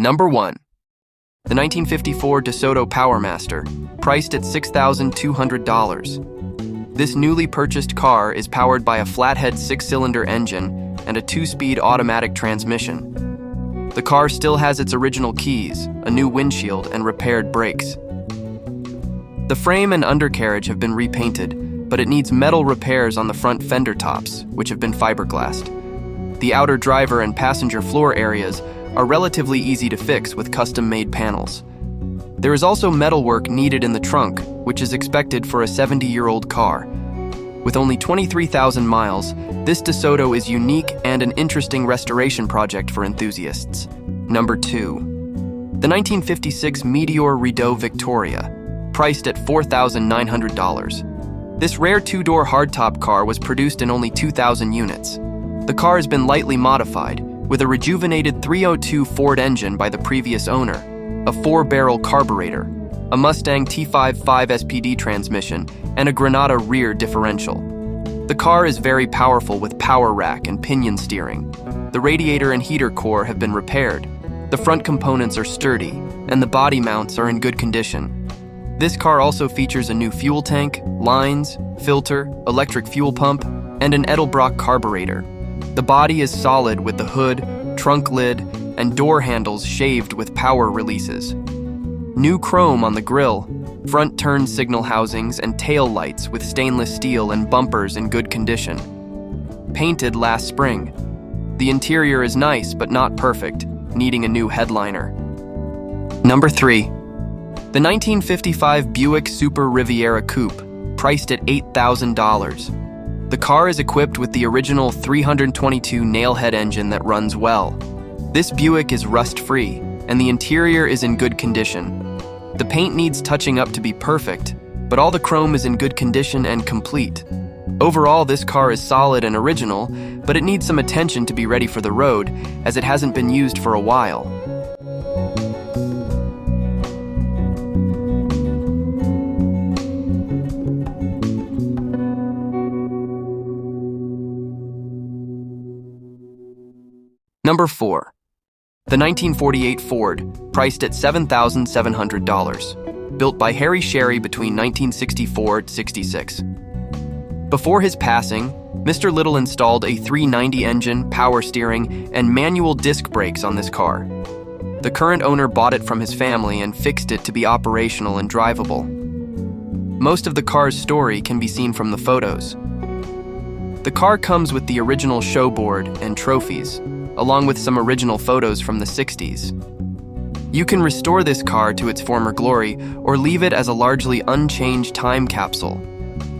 Number 1. The 1954 DeSoto Powermaster, priced at $6,200. This newly purchased car is powered by a flathead 6-cylinder engine and a 2-speed automatic transmission. The car still has its original keys, a new windshield, and repaired brakes. The frame and undercarriage have been repainted, but it needs metal repairs on the front fender tops, which have been fiberglassed. The outer driver and passenger floor areas are relatively easy to fix with custom-made panels. There is also metalwork needed in the trunk, which is expected for a 70-year-old car. With only 23,000 miles, this DeSoto is unique and an interesting restoration project for enthusiasts. Number 2. The 1956 Meteor Rideau Victoria, priced at $4,900. This rare 2-door hardtop car was produced in only 2,000 units. The car has been lightly modified, with a rejuvenated 302 Ford engine by the previous owner, a 4-barrel carburetor, a Mustang T5 5SPD transmission, and a Granada rear differential. The car is very powerful with power rack and pinion steering. The radiator and heater core have been repaired. The front components are sturdy, and the body mounts are in good condition. This car also features a new fuel tank, lines, filter, electric fuel pump, and an Edelbrock carburetor. The body is solid with the hood, trunk lid, and door handles shaved with power releases. New chrome on the grille, front turn signal housings, and tail lights with stainless steel and bumpers in good condition. Painted last spring. The interior is nice but not perfect, needing a new headliner. Number 3. The 1955 Buick Super Riviera Coupe, priced at $8,000. The car is equipped with the original 322 nailhead engine that runs well. This Buick is rust-free, and the interior is in good condition. The paint needs touching up to be perfect, but all the chrome is in good condition and complete. Overall, this car is solid and original, but it needs some attention to be ready for the road, as it hasn't been used for a while. Number 4. The 1948 Ford, priced at $7,700. Built by Harry Sherry between 1964-66. Before his passing, Mr. Little installed a 390 engine, power steering, and manual disc brakes on this car. The current owner bought it from his family and fixed it to be operational and drivable. Most of the car's story can be seen from the photos. The car comes with the original show board and trophies, along with some original photos from the 60s. You can restore this car to its former glory or leave it as a largely unchanged time capsule.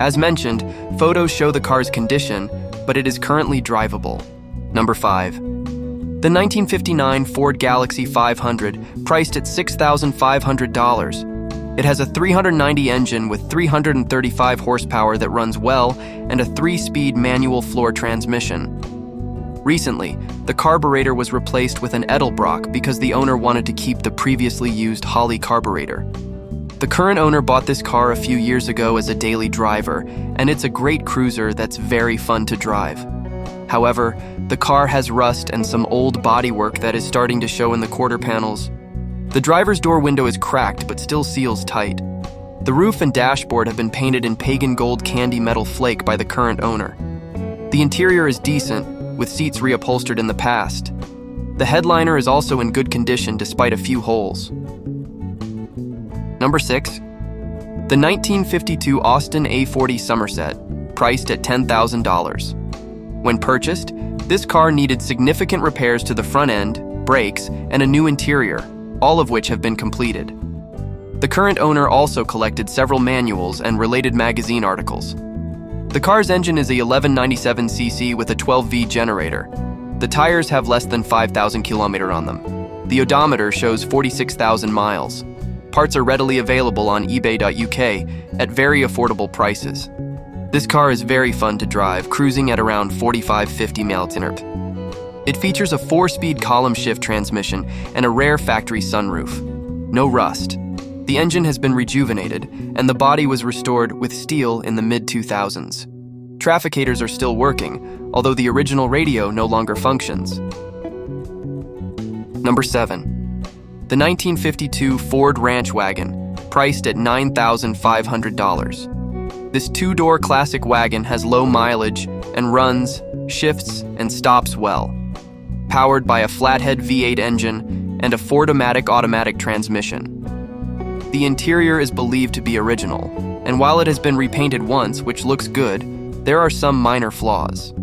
As mentioned, photos show the car's condition, but it is currently drivable. Number 5. The 1959 Ford Galaxy 500, priced at $6,500. It has a 390 engine with 335 horsepower that runs well and a 3-speed manual floor transmission. Recently, the carburetor was replaced with an Edelbrock because the owner wanted to keep the previously used Holley carburetor. The current owner bought this car a few years ago as a daily driver, and it's a great cruiser that's very fun to drive. However, the car has rust and some old bodywork that is starting to show in the quarter panels. The driver's door window is cracked but still seals tight. The roof and dashboard have been painted in pagan gold candy metal flake by the current owner. The interior is decent, with seats reupholstered in the past. The headliner is also in good condition despite a few holes. Number 6. The 1952 Austin A40 Somerset, priced at $10,000. When purchased, this car needed significant repairs to the front end, brakes, and a new interior, all of which have been completed. The current owner also collected several manuals and related magazine articles. The car's engine is a 1197cc with a 12V generator. The tires have less than 5,000 km on them. The odometer shows 46,000 miles. Parts are readily available on ebay.uk at very affordable prices. This car is very fun to drive, cruising at around 45-50 mph. It features a 4-speed column shift transmission and a rare factory sunroof. No rust. The engine has been rejuvenated, and the body was restored with steel in the mid-2000s. Trafficators are still working, although the original radio no longer functions. Number 7. The 1952 Ford Ranch Wagon, priced at $9,500. This two-door classic wagon has low mileage and runs, shifts, and stops well. Powered by a flathead V8 engine and a Ford-O-Matic automatic transmission. The interior is believed to be original, and while it has been repainted once, which looks good, there are some minor flaws.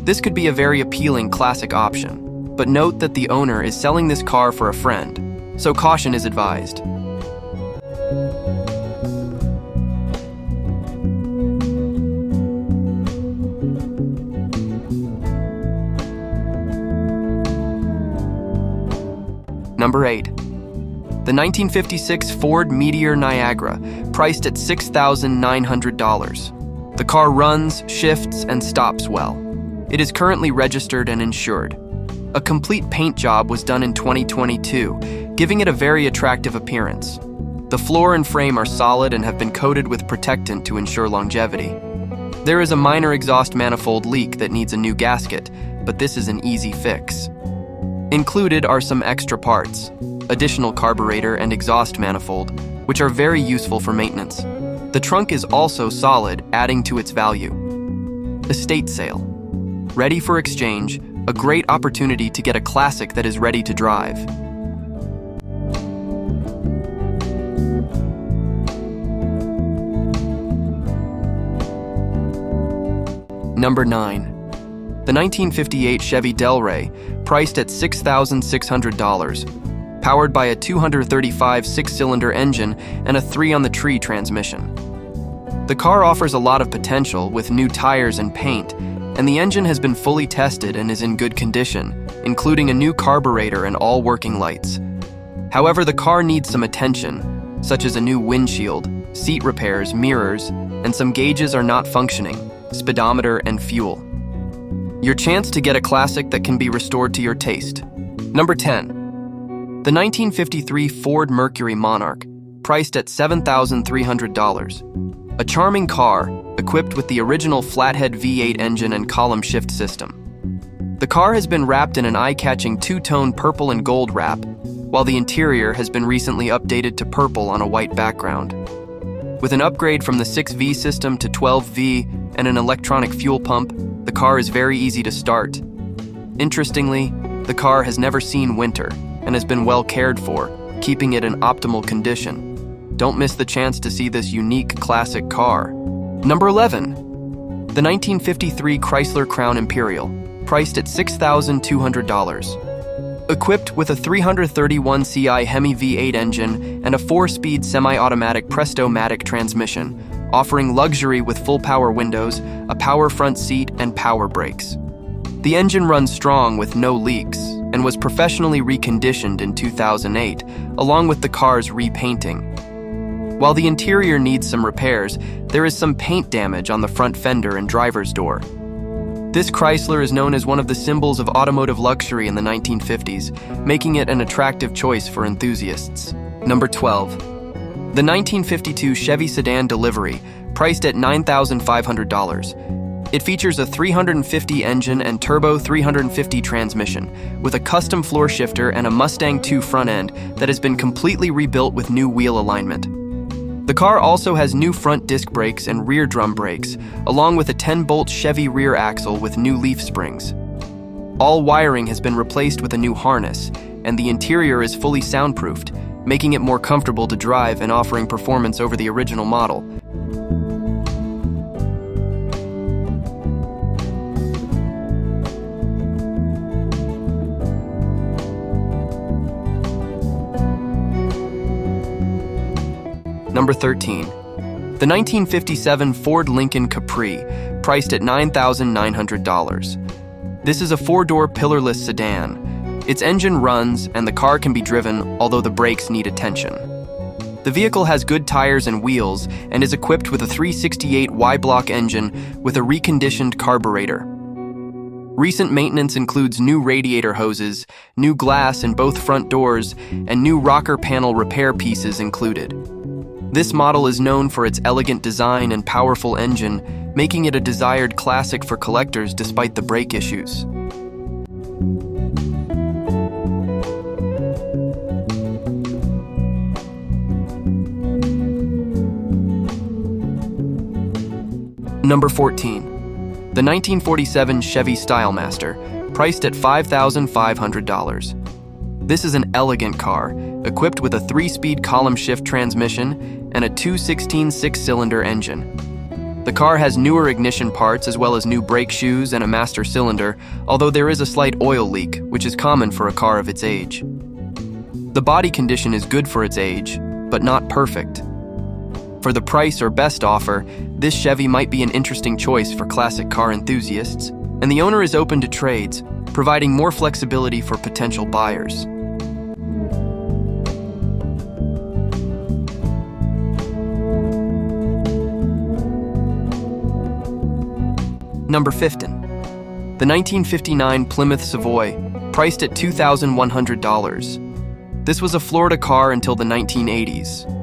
This could be a very appealing classic option, but note that the owner is selling this car for a friend, so caution is advised. Number 8. The 1956 Ford Meteor Niagara, priced at $6,900. The car runs, shifts, and stops well. It is currently registered and insured. A complete paint job was done in 2022, giving it a very attractive appearance. The floor and frame are solid and have been coated with protectant to ensure longevity. There is a minor exhaust manifold leak that needs a new gasket, but this is an easy fix. Included are some extra parts, additional carburetor and exhaust manifold, which are very useful for maintenance. The trunk is also solid, adding to its value. Estate sale. Ready for exchange, a great opportunity to get a classic that is ready to drive. Number 9. The 1958 Chevy Del Rey, priced at $6,600. Powered by a 235 six-cylinder engine and a 3-on-the-tree transmission. The car offers a lot of potential with new tires and paint, and the engine has been fully tested and is in good condition, including a new carburetor and all working lights. However, the car needs some attention, such as a new windshield, seat repairs, mirrors, and some gauges are not functioning, speedometer and fuel. Your chance to get a classic that can be restored to your taste. Number 10. The 1953 Ford Mercury Monarch, priced at $7,300. A charming car, equipped with the original flathead V8 engine and column shift system. The car has been wrapped in an eye-catching two-tone purple and gold wrap, while the interior has been recently updated to purple on a white background. With an upgrade from the 6V system to 12V and an electronic fuel pump, the car is very easy to start. Interestingly, the car has never seen winter and has been well cared for, keeping it in optimal condition. Don't miss the chance to see this unique classic car. Number 11. The 1953 Chrysler Crown Imperial, priced at $6,200. Equipped with a 331 CI Hemi V8 engine and a 4-speed semi-automatic Presto-Matic transmission, offering luxury with full power windows, a power front seat, and power brakes. The engine runs strong with no leaks and was professionally reconditioned in 2008, along with the car's repainting. While the interior needs some repairs, there is some paint damage on the front fender and driver's door. This Chrysler is known as one of the symbols of automotive luxury in the 1950s, making it an attractive choice for enthusiasts. Number 12. The 1952 Chevy Sedan Delivery, priced at $9,500. It features a 350 engine and turbo 350 transmission, with a custom floor shifter and a Mustang II front end that has been completely rebuilt with new wheel alignment. The car also has new front disc brakes and rear drum brakes, along with a 10-bolt Chevy rear axle with new leaf springs. All wiring has been replaced with a new harness, and the interior is fully soundproofed, making it more comfortable to drive and offering performance over the original model. Number 13. The 1957 Ford Lincoln Capri, priced at $9,900. This is a 4-door pillarless sedan. Its engine runs and the car can be driven, although the brakes need attention. The vehicle has good tires and wheels and is equipped with a 368 Y-block engine with a reconditioned carburetor. Recent maintenance includes new radiator hoses, new glass in both front doors, and new rocker panel repair pieces included. This model is known for its elegant design and powerful engine, making it a desired classic for collectors despite the brake issues. Number 14. The 1947 Chevy Stylemaster, priced at $5,500. This is an elegant car, equipped with a 3-speed column shift transmission and a 2.16 6-cylinder engine. The car has newer ignition parts as well as new brake shoes and a master cylinder, although there is a slight oil leak, which is common for a car of its age. The body condition is good for its age, but not perfect. For the price or best offer, this Chevy might be an interesting choice for classic car enthusiasts, and the owner is open to trades, providing more flexibility for potential buyers. Number 15. The 1959 Plymouth Savoy, priced at $2,100. This was a Florida car until the 1980s.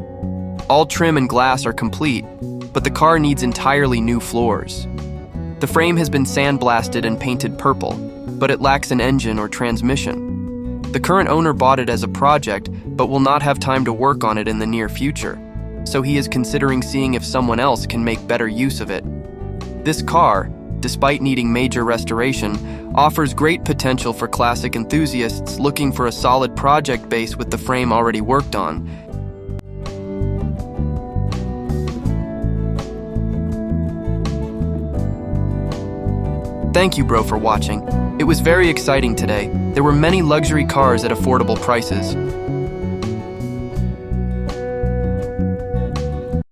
All trim and glass are complete, but the car needs entirely new floors. The frame has been sandblasted and painted purple, but it lacks an engine or transmission. The current owner bought it as a project, but will not have time to work on it in the near future, so he is considering seeing if someone else can make better use of it. This car, despite needing major restoration, offers great potential for classic enthusiasts looking for a solid project base with the frame already worked on. Thank you, bro, for watching. It was very exciting today. There were many luxury cars at affordable prices.